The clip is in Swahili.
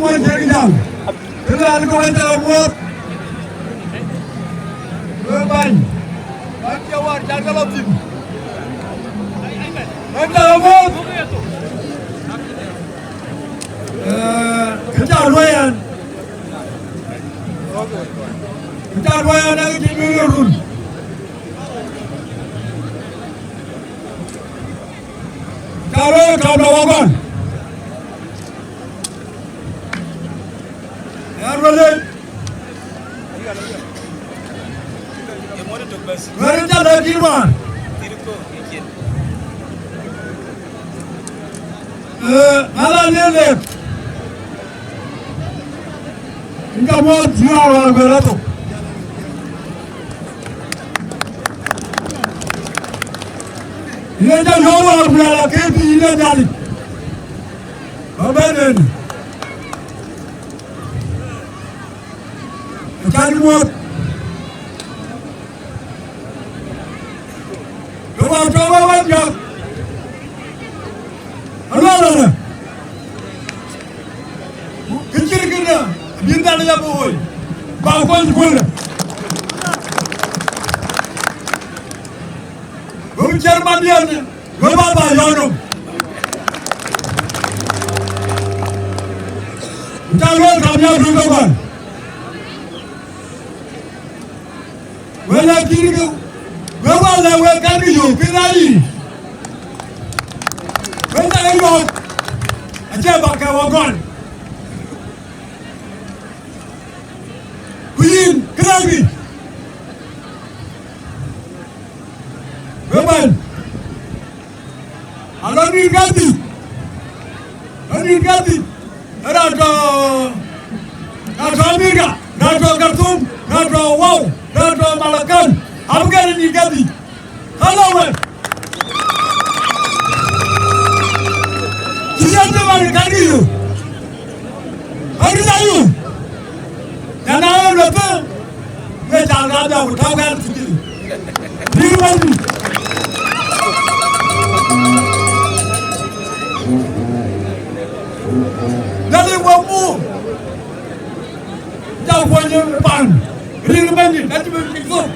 mooy Serigne Diaw te daal di ko wàññi woon loolu bañ ak jawar jàngalam ci ak jawar woon Kajal Wayan ak ci million Kalo wagon Yarwale Warita da Kirman Ala lele Inga mo jiwa wa berato Ile ja yowa abula kepi ile jali Abenen Kali mo Kawa wanja Alwala Kicirikina Bindana ya boy Ba ko ko Chairman yan, gaba ba yano. Tawag kami ang dugaban. Wala kiri ko, gaba na wala kami yung pinali. Wala ayun, aja baka wagon. Kuyin, kami. Beban, alani gati, Raja Amerika, Raja Khartoum, Raja Wow, Raja Malakan, Afghan ni gati, hello man. Siapa yang kari you? Hari lalu, jangan lupa, jangan ada utakan sendiri. Diwanti. Dari wamu, jauh banyak pan, ring banyak, nanti berikut.